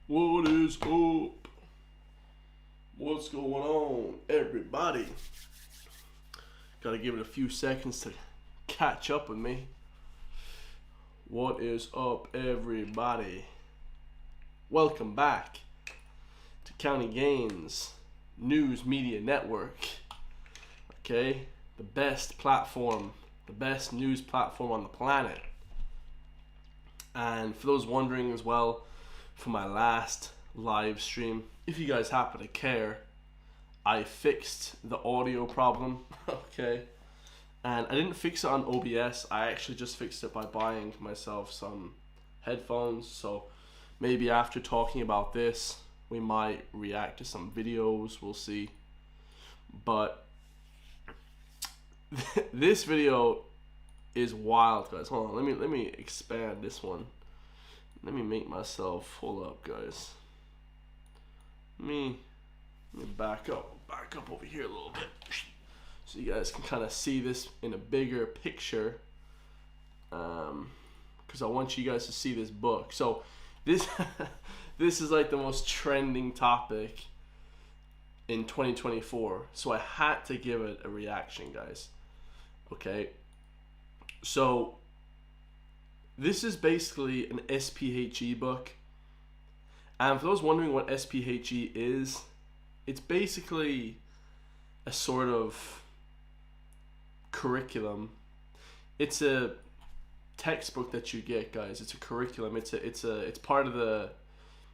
What is up? What's going on, everybody? Gotta give it a few seconds to catch up with me. What is up, everybody? Welcome back to County Gains News Media Network. Okay, the best platform, the best news platform on the planet. And for those wondering as well, for my last live stream, if you guys happen to care, I fixed the audio problem. Okay, and I didn't fix it on OBS. I actually just fixed it by buying myself some headphones. So maybe after talking about this, we might react to some videos. We'll see. But this video is wild, guys. Hold on, let me expand this one. Let me make myself full up, guys. Let me back up over here a little bit, so you guys can kind of see this in a bigger picture. Because I want you guys to see this book. So this this is like the most trending topic in 2024. So I had to give it a reaction, guys. Okay. So this is basically an SPHE book. And for those wondering what SPHE is, it's basically a sort of curriculum. It's a textbook that you get, guys. It's a curriculum. It's part of the,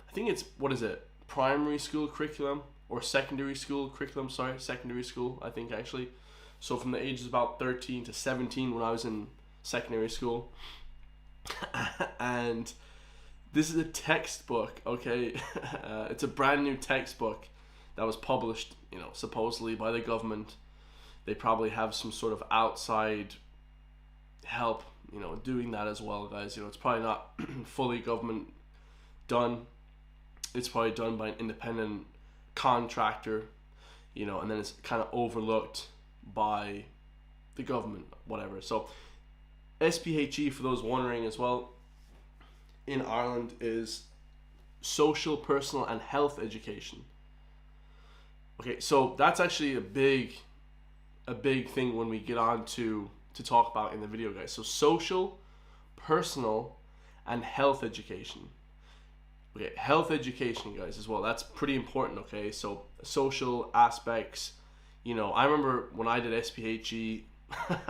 I think it's, what is it? Primary school curriculum or secondary school curriculum, sorry, secondary school, I think actually. So from the ages about 13 to 17 when I was in secondary school. And this is a textbook, okay? It's a brand new textbook that was published, supposedly by the government. They probably have some sort of outside help, doing that as well, guys. It's probably not fully government done. It's probably done by an independent contractor, and then it's kind of overlooked by the government, whatever. So SPHE, for those wondering as well, in Ireland is social, personal, and health education. Okay, so that's actually a big thing when we get on to talk about in the video, guys. So social, personal, and health education. Okay, health education, guys, as well. That's pretty important, okay? So social aspects, I remember when I did SPHE,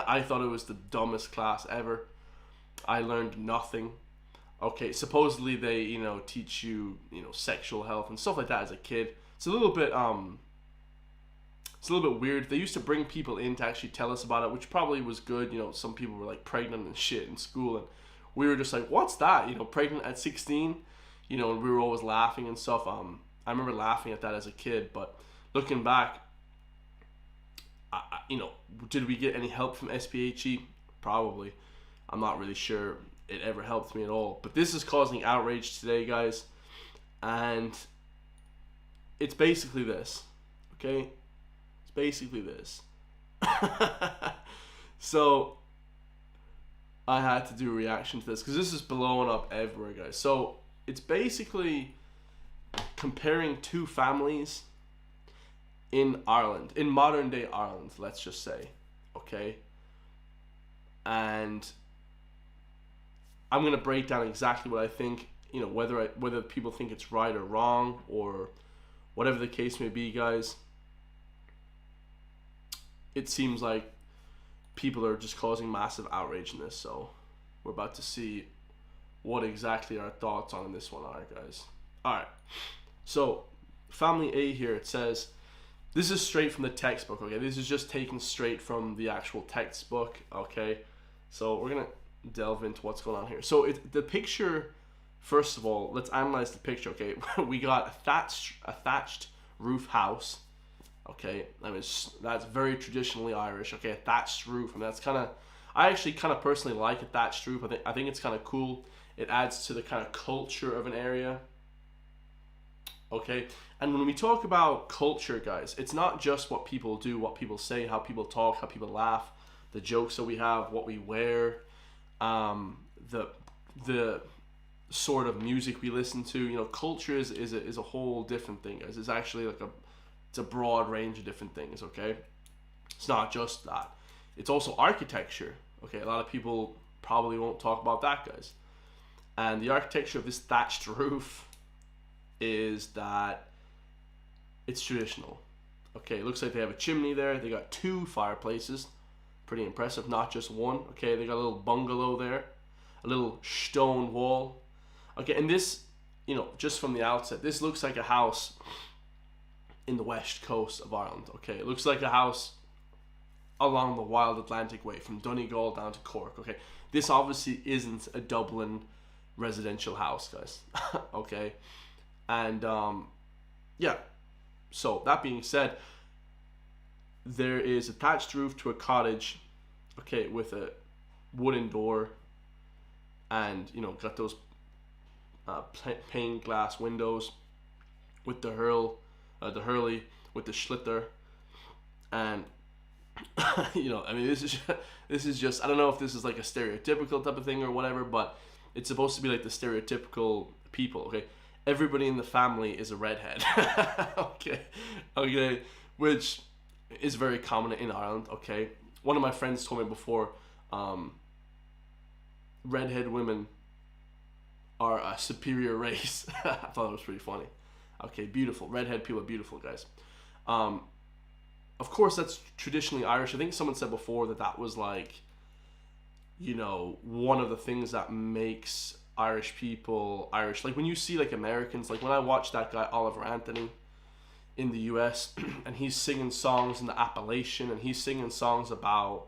I thought it was the dumbest class ever. I learned nothing. Okay, supposedly they, teach you, sexual health and stuff like that as a kid. It's a little bit weird. They used to bring people in to actually tell us about it, which probably was good. Some people were like pregnant and shit in school, and we were just like, what's that? Pregnant at 16, and we were always laughing and stuff. I remember laughing at that as a kid, but looking back, did we get any help from SPHE? Probably. I'm not really sure it ever helped me at all. But this is causing outrage today, guys. And it's basically this. Okay? It's basically this. So I had to do a reaction to this because this is blowing up everywhere, guys. So it's basically comparing two families in Ireland, in modern day Ireland, let's just say, okay? And I'm gonna break down exactly what I think, whether people think it's right or wrong or whatever the case may be, guys. It seems like people are just causing massive outrage in this, so we're about to see what exactly our thoughts on this one are, guys. Alright, so family A here, it says, this is straight from the textbook, okay? This is just taken straight from the actual textbook, okay? So we're gonna delve into what's going on here. So the picture, first of all, let's analyze the picture, okay? We got a thatched roof house, okay? That's very traditionally Irish, okay? A thatched roof, and that's I actually personally like a thatched roof. I think it's kind of cool. It adds to the kind of culture of an area. Okay, and when we talk about culture, guys, it's not just what people do, what people say, how people talk, how people laugh, the jokes that we have, what we wear, the sort of music we listen to. You know, culture is a whole different thing, guys. It's actually like it's a broad range of different things. Okay, it's not just that. It's also architecture. Okay, a lot of people probably won't talk about that, guys. And the architecture of this thatched roof is that it's traditional. Okay, it looks like they have a chimney there. They got 2 fireplaces. Pretty impressive, not just one. Okay, they got a little bungalow there, a little stone wall. Okay, and this, you know, just from the outset, this looks like a house in the west coast of Ireland. Okay, it looks like a house along the wild Atlantic way from Donegal down to Cork. Okay, this obviously isn't a Dublin residential house, guys. Okay, and yeah. So that being said, there is a thatched roof to a cottage, okay, with a wooden door, and you know, got those pane glass windows with the hurley with the schlitter, and you know, I mean, this is just, I don't know if this is like a stereotypical type of thing or whatever, but it's supposed to be like the stereotypical people. Okay, everybody in the family is a redhead. okay, which is very common in Ireland. Okay, one of my friends told me before, redhead women are a superior race. I thought it was pretty funny. Okay, beautiful. Redhead people are beautiful, guys. Of course, that's traditionally Irish. I think someone said before that was like, you know, one of the things that makes Irish people Irish. Like when you see like Americans, like when I watch that guy Oliver Anthony in the US and he's singing songs in the Appalachian and he's singing songs about,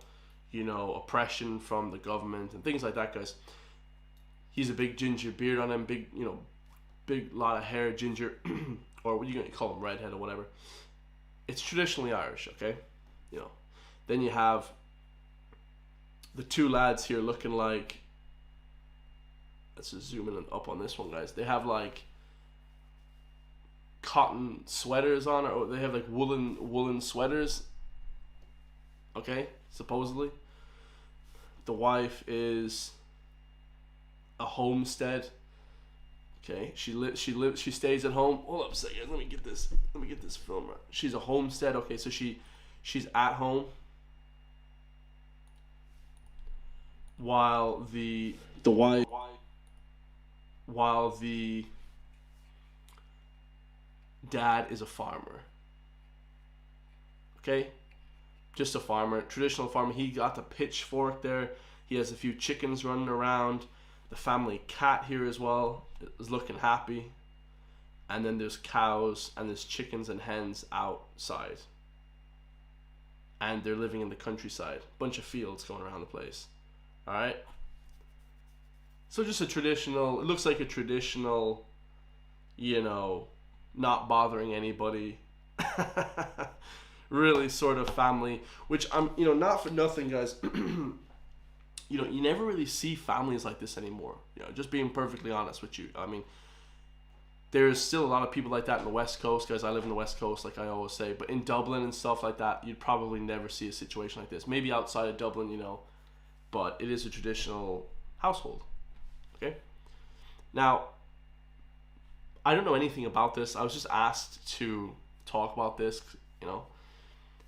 you know, oppression from the government and things like that, guys. He's a big ginger beard on him, big, you know, big lot of hair, ginger, or what you gonna call him, redhead or whatever. It's traditionally Irish, okay? You know, then you have the 2 lads here looking like, let's just zoom in up on this one, guys. They have like cotton sweaters on, or they have like woolen sweaters, okay, supposedly. The wife is a homestead. Okay, she stays at home. Hold up a second. Let me get this film right. She's a homestead. Okay, so she's at home while the dad is a farmer. Okay, just a farmer, traditional farmer. He got the pitchfork there. He has a few chickens running around. The family cat here as well is looking happy. And then there's cows and there's chickens and hens outside. And they're living in the countryside. Bunch of fields going around the place. Alright? So just a traditional, it looks like a traditional, you know, not bothering anybody. Really sort of family. Which I'm, you know, not for nothing, guys. You know, you never really see families like this anymore. You know, just being perfectly honest with you. I mean, there's still a lot of people like that in the West Coast, guys. I live in the West Coast, like I always say. But in Dublin and stuff like that, you'd probably never see a situation like this. Maybe outside of Dublin, you know, but it is a traditional household. Okay? Now, I don't know anything about this. I was just asked to talk about this, you know.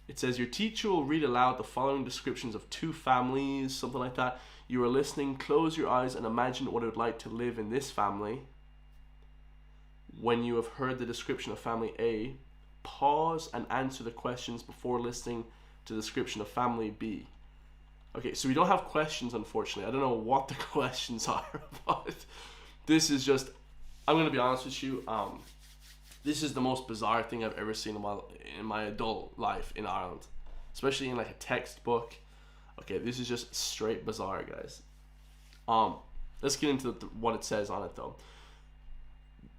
It says, your teacher will read aloud the following descriptions of 2 families, something like that. You are listening, close your eyes and imagine what it would like to live in this family. When you have heard the description of family A, pause and answer the questions before listening to the description of family B. Okay, so we don't have questions, unfortunately. I don't know what the questions are, but this is just, I'm going to be honest with you, this is the most bizarre thing I've ever seen in my adult life in Ireland, especially in like a textbook. Okay, this is just straight bizarre, guys. Let's get into what it says on it though.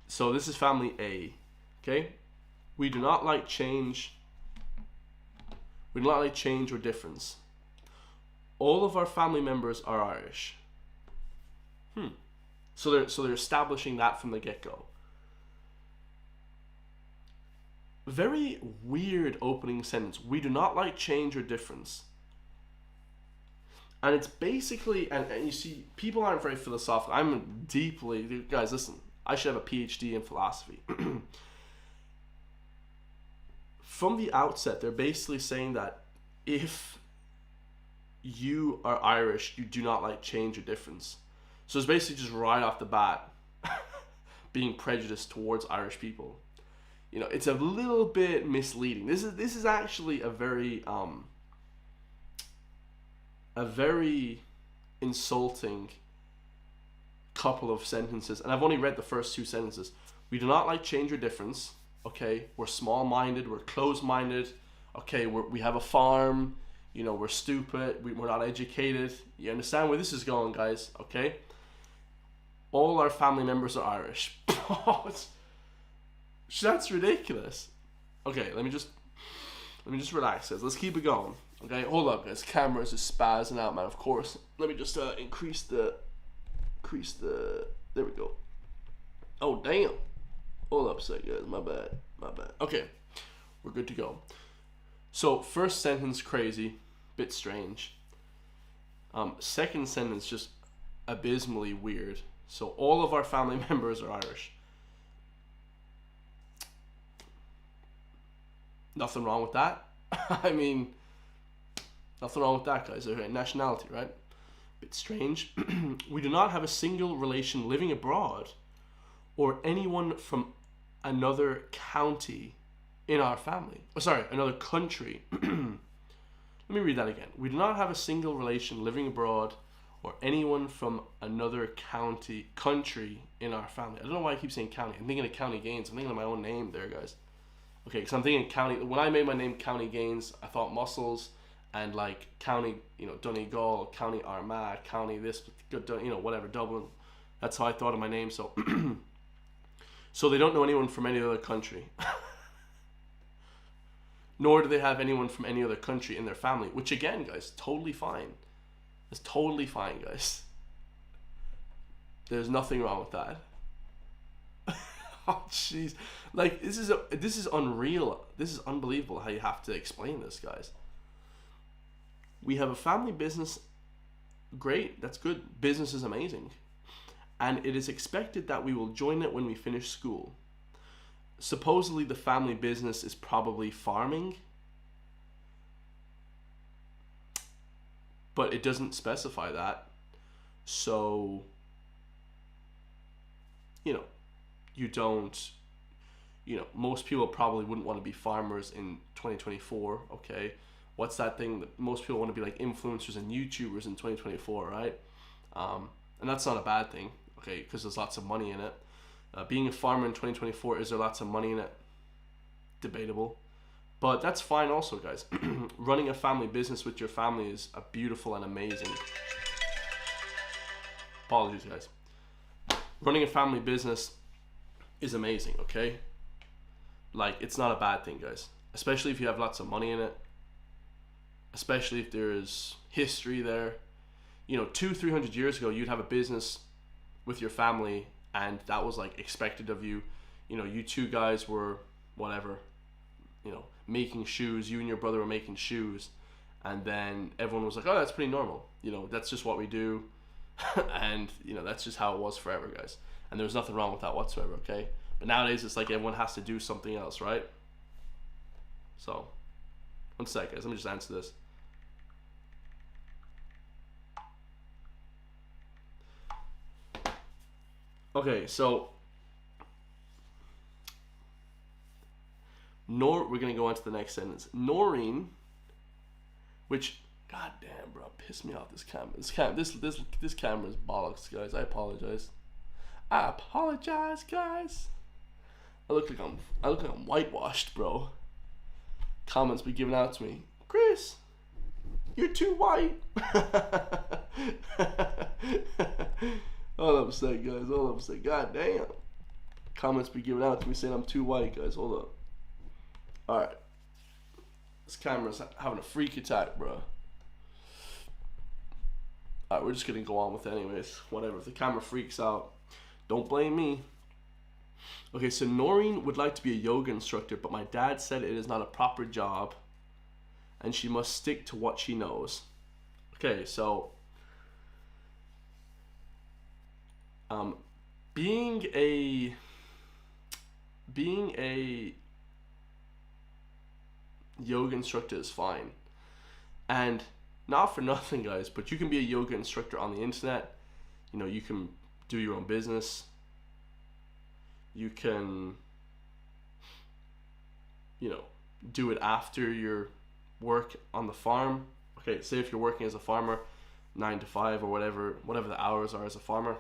So this is family A. Okay, we do not like change. We do not like change or difference. All of our family members are Irish. So they're establishing that from the get-go. Very weird opening sentence. We do not like change or difference. And it's basically, and you see, people aren't very philosophical. I'm deeply, guys, listen, I should have a PhD in philosophy. From the outset, they're basically saying that if you are Irish, you do not like change or difference. So it's basically just right off the bat being prejudiced towards Irish people. You know, it's a little bit misleading. This is actually a very insulting couple of sentences, and I've only read the first two sentences. We do not like change or difference. Okay, we're small-minded, we're closed-minded. Okay, we have a farm. You know, we're stupid. We're not educated. You understand where this is going, guys? Okay. All our family members are Irish. That's ridiculous. Okay, let me just relax, guys. Let's keep it going. Okay, hold up, guys. Camera's just spazzing out, man. Of course. Let me just increase the. There we go. Oh damn. Hold up a sec, guys. My bad. Okay, we're good to go. So first sentence crazy, bit strange. Second sentence just abysmally weird. So all of our family members are Irish. Nothing wrong with that. I mean, nothing wrong with that, guys. Okay, nationality, right? Bit strange. We do not have a single relation living abroad or anyone from another county in our family. Oh, sorry, another country. Let me read that again. We do not have a single relation living abroad or anyone from another country in our family. I don't know why I keep saying county. I'm thinking of County Gaines. I'm thinking of my own name there, guys. Okay, because I'm thinking county. When I made my name County Gaines, I thought Muscles and like county, you know, Donegal, County Armagh, county this, you know, whatever, Dublin. That's how I thought of my name. So, so they don't know anyone from any other country. Nor do they have anyone from any other country in their family, which again, guys, totally fine. It's totally fine, guys. There's nothing wrong with that. Oh, jeez. Like, this is unreal. This is unbelievable how you have to explain this, guys. We have a family business. Great, that's good. Business is amazing. And it is expected that we will join it when we finish school. Supposedly the family business is probably farming, but it doesn't specify that. So, you know, most people probably wouldn't want to be farmers in 2024, okay? What's that thing that most people want to be like influencers and YouTubers in 2024, right? And that's not a bad thing, okay, because there's lots of money in it. Being a farmer in 2024, is there lots of money in it? Debatable. But that's fine also, guys. Running a family business with your family is a beautiful and amazing. Apologies, guys. Running a family business is amazing, okay? Like, it's not a bad thing, guys. Especially if you have lots of money in it. Especially if there's history there. You know, 200-300 years ago, you'd have a business with your family and that was like expected of you. You know, you two guys were whatever, you know, making shoes. You and your brother were making shoes, and then everyone was like, oh, that's pretty normal, you know, that's just what we do. And you know, that's just how it was forever, guys, and there's nothing wrong with that whatsoever, okay? But nowadays it's like everyone has to do something else, right? So one sec, guys, let me just answer this. Okay, so we're gonna go on to the next sentence. Noreen, which, god damn, bro, pissed me off. This camera is bollocks, guys. I apologize, guys. I look like I'm whitewashed, bro. Comments be given out to me. Chris, you're too white. Hold up a sec, guys. Hold up a sec. God damn. Comments be given out to me saying I'm too white, guys. Hold up. Alright. This camera's having a freak attack, bro. Alright, we're just gonna go on with it anyways. Whatever. If the camera freaks out, don't blame me. Okay, so Noreen would like to be a yoga instructor, but my dad said it is not a proper job and she must stick to what she knows. Okay, so um, being a being a yoga instructor is fine, and not for nothing, guys, but you can be a yoga instructor on the internet. You know, you can do your own business. You can, you know, do it after your work on the farm. Okay, say if you're working as a farmer, 9 to 5 or whatever the hours are as a farmer.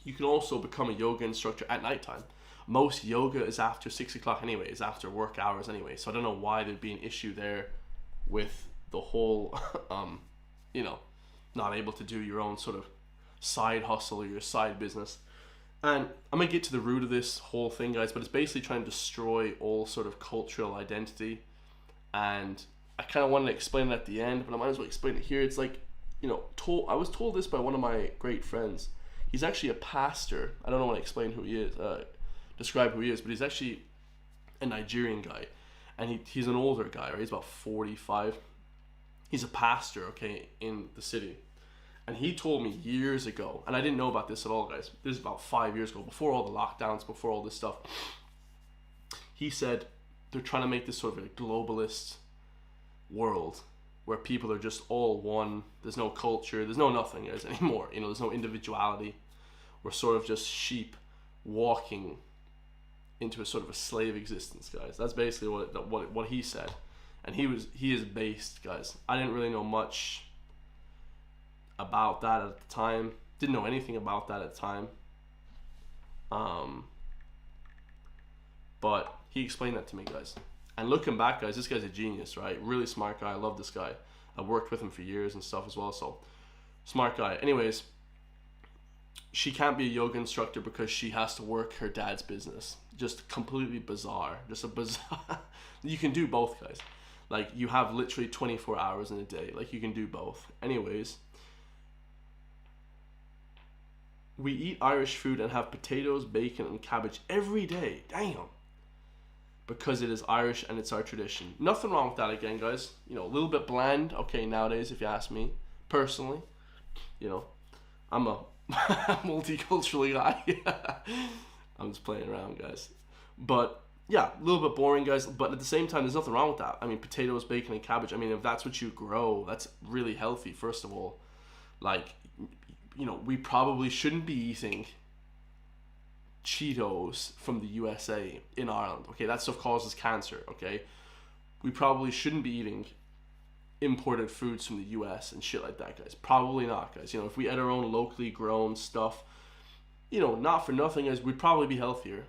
You can also become a yoga instructor at nighttime. Most yoga is after 6 o'clock anyway, is after work hours anyway. So I don't know why there'd be an issue there with the whole, you know, not able to do your own sort of side hustle or your side business. And I'm gonna get to the root of this whole thing, guys, but it's basically trying to destroy all sort of cultural identity. And I kind of wanted to explain it at the end, but I might as well explain it here. It's like, you know, I was told this by one of my great friends. He's actually a pastor. I don't know when to explain who he is, describe who he is, but he's actually a Nigerian guy, and he's an older guy, right? He's about 45. He's a pastor, okay, in the city. And he told me years ago, and I didn't know about this at all, guys. This is about 5 years ago, before all the lockdowns, before all this stuff. He said they're trying to make this sort of a globalist world where people are just all one. There's no culture, there's no nothing, guys, anymore. You know, there's no individuality. We're sort of just sheep walking into a sort of a slave existence, guys. That's basically what he said. And he is based, guys. I didn't really know much about that at the time. Didn't know anything about that at the time. But he explained that to me, guys. And looking back, guys, this guy's a genius, right? Really smart guy. I love this guy. I worked with him for years and stuff as well, so smart guy. Anyways, she can't be a yoga instructor because she has to work her dad's business. Just completely bizarre. Just a bizarre. You can do both, guys. Like, you have literally 24 hours in a day. Like, you can do both. Anyways, we eat Irish food and have potatoes, bacon, and cabbage every day. Damn. Because it is Irish and it's our tradition. Nothing wrong with that, again, guys. You know, a little bit bland, okay, nowadays, if you ask me. Personally, you know, I'm a multicultural guy. I'm just playing around, guys. But yeah, a little bit boring, guys. But at the same time, there's nothing wrong with that. I mean, potatoes, bacon, and cabbage. I mean, if that's what you grow, that's really healthy, first of all. Like, you know, we probably shouldn't be eating Cheetos from the USA in Ireland. Okay, that stuff causes cancer. Okay, we probably shouldn't be eating imported foods from the US and shit like that, guys. Probably not, guys. You know, if we had our own locally grown stuff, you know, not for nothing, guys, we'd probably be healthier.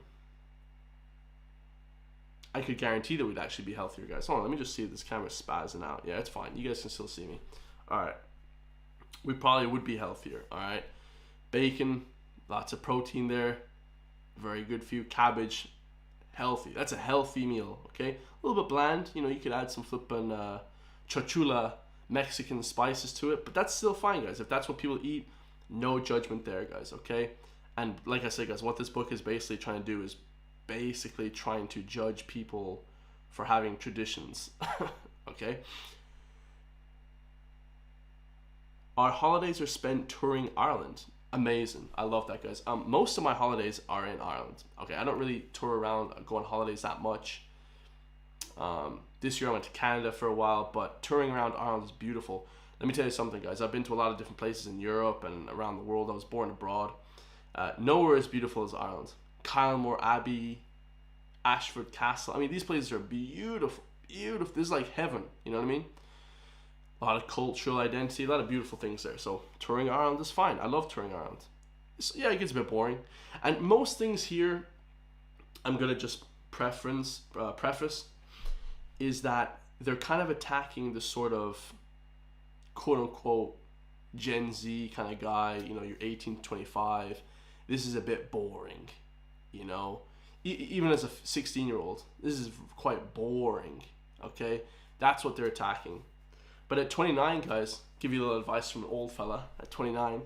I could guarantee that we'd actually be healthier, guys. Hold on, let me just see if this camera's spazzing out. Yeah, it's fine. You guys can still see me. Alright. We probably would be healthier, alright? Bacon, lots of protein there. Very good for you. Cabbage, healthy. That's a healthy meal, okay? A little bit bland. You know, you could add some flippin' chachula Mexican spices to it, but that's still fine, guys. If that's what people eat, no judgment there, guys, okay? And like I said, guys, what this book is basically trying to do is basically trying to judge people for having traditions, okay? Our holidays are spent touring Ireland. Amazing. I love that, guys. Most of my holidays are in Ireland. Okay, I don't really tour around, go on holidays that much. This year I went to Canada for a while, but touring around Ireland is beautiful. Let me tell you something, guys. I've been to a lot of different places in Europe and around the world. I was born abroad. Nowhere as beautiful as Ireland. Kylemore Abbey, Ashford Castle. I mean, these places are beautiful, beautiful. This is like heaven, you know what I mean? A lot of cultural identity, a lot of beautiful things there. So touring Ireland is fine. I love touring Ireland. Yeah, it gets a bit boring. And most things here, I'm going to just preface, is that they're kind of attacking the sort of quote-unquote Gen Z kind of guy. You know, you're 18 to 25. This is a bit boring, you know. Even as a 16-year-old, this is quite boring, okay? That's what they're attacking. But at 29, guys, give you a little advice from an old fella at 29.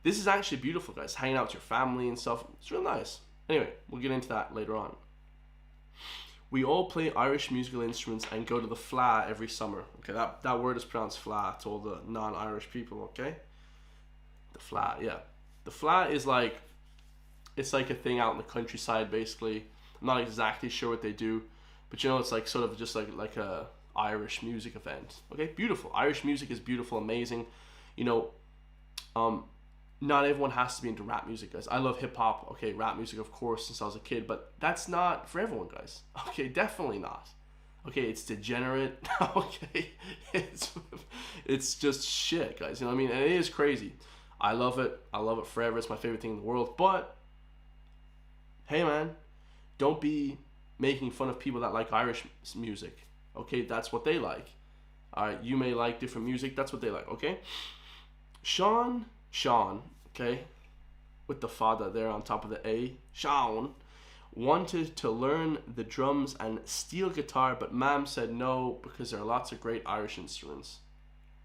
This is actually beautiful, guys. Hanging out with your family and stuff. It's real nice. Anyway, we'll get into that later on. We all play Irish musical instruments and go to the FLA every summer. Okay, that word is pronounced FLA to all the non-Irish people, okay? The FLA, yeah. The FLA is like, it's like a thing out in the countryside, basically. I'm not exactly sure what they do, but you know, it's like sort of just like a Irish music event. Okay, beautiful. Irish music is beautiful, amazing. You know, not everyone has to be into rap music, guys. I love hip hop. Okay, rap music, of course, since I was a kid, but that's not for everyone, guys. Okay, definitely not. Okay, it's degenerate. Okay, it's just shit, guys. You know what I mean? And it is crazy. I love it. I love it forever. It's my favorite thing in the world. But hey, man, don't be making fun of people that like Irish music. Okay, that's what they like. All right, you may like different music. That's what they like. Okay, Sean, okay, with the father there on top of the A. Sean wanted to learn the drums and steel guitar, but Mam said no because there are lots of great Irish instruments.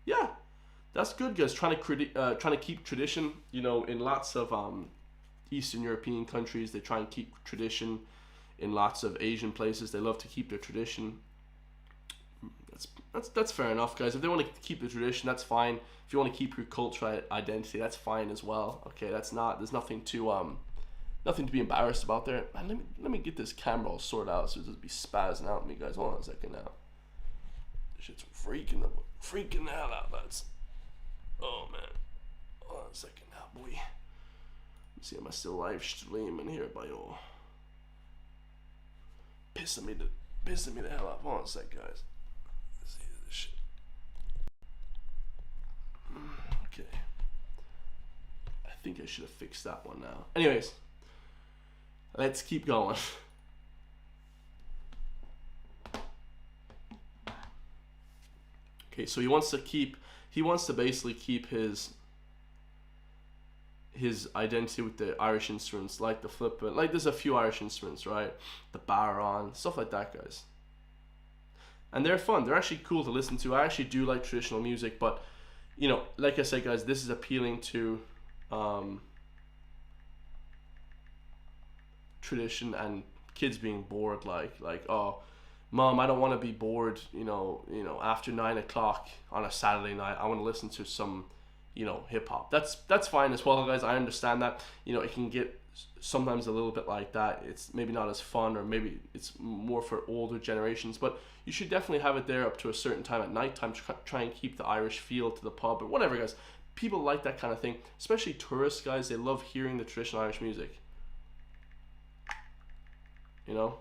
Yeah, that's good, guys. Trying to keep tradition. You know, in lots of Eastern European countries, they try and keep tradition. In lots of Asian places, they love to keep their tradition. That's fair enough, guys. If they want to keep the tradition, that's fine. If you want to keep your cultural identity, that's fine as well. Okay, there's nothing to be embarrassed about there. Man, let me get this camera all sorted out so it doesn't be spazzing out at me, guys. Hold on a second now. This shit's freaking the hell out, lads. Oh man, hold on a second now, boy. Let's see, am I still live streaming here by all? Pissing me the hell off. Hold on a sec, guys. Let's see this shit. Okay. I think I should have fixed that one now. Anyways, let's keep going. Okay, so he wants to basically keep his identity with the Irish instruments, like the flipper. Like there's a few Irish instruments, right? The baron, stuff like that, guys. And they're fun. They're actually cool to listen to. I actually do like traditional music, but you know, like I said, guys, this is appealing to tradition and kids being bored. Like, oh, Mom, I don't want to be bored. You know, after 9 o'clock on a Saturday night, I want to listen to some, hip hop. That's fine as well, guys. I understand that. You know, it can get sometimes a little bit like that. It's maybe not as fun, or maybe it's more for older generations, but you should definitely have it there up to a certain time at nighttime to try and keep the Irish feel to the pub or whatever, guys. People like that kind of thing, especially tourists, guys. They love hearing the traditional Irish music. You know?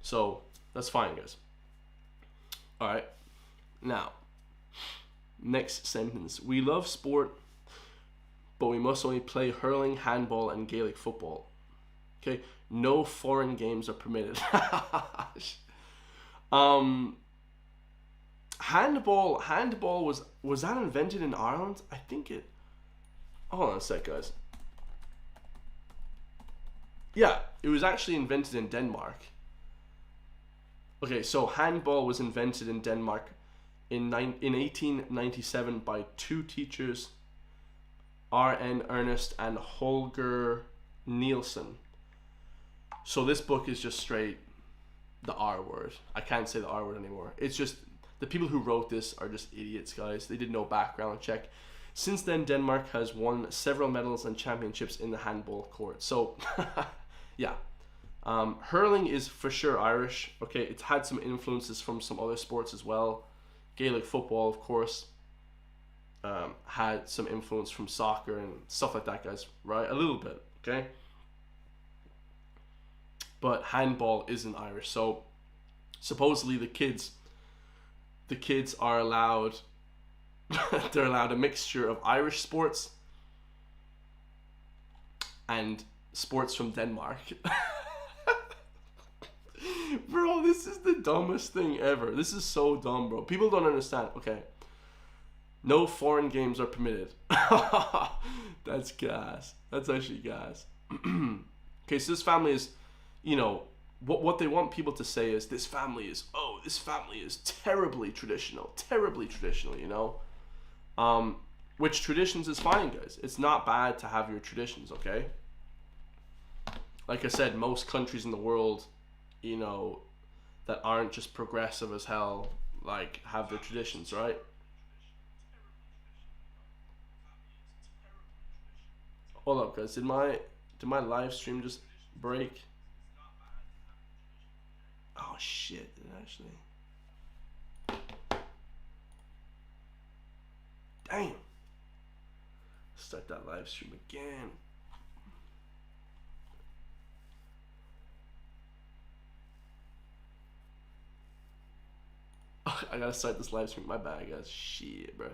So, that's fine, guys. Alright. Now, next sentence. We love sport, but we must only play hurling, handball, and Gaelic football. Okay? No foreign games are permitted. Handball was that invented in Ireland? I think it... Hold on a sec, guys. Yeah, it was actually invented in Denmark. Okay, so handball was invented in Denmark in 1897 by two teachers, R.N. Ernest and Holger Nielsen. So this book is just straight the R word. I can't say the R word anymore. It's just, the people who wrote this are just idiots, guys. They did no background check. Since then, Denmark has won several medals and championships in the handball court. So, yeah. Hurling is for sure Irish. Okay, it's had some influences from some other sports as well. Gaelic football, of course, had some influence from soccer and stuff like that, guys, right? A little bit, okay? But handball isn't Irish. So supposedly the kids are allowed they're allowed a mixture of Irish sports and sports from Denmark. Bro, this is the dumbest thing ever. This is so dumb, bro. People don't understand. Okay. No foreign games are permitted. That's gas. That's actually gas. Okay, so this family is, what they want people to say is this family is terribly traditional, Which traditions is fine, guys. It's not bad to have your traditions, okay? Like I said, most countries in the world, you know, that aren't just progressive as hell, like, have their traditions, right? Hold up, guys. Did my live stream just break? Oh shit! Did it actually? Damn. Start that live stream again. I gotta start this live stream. My bad, guys. Shit, bro.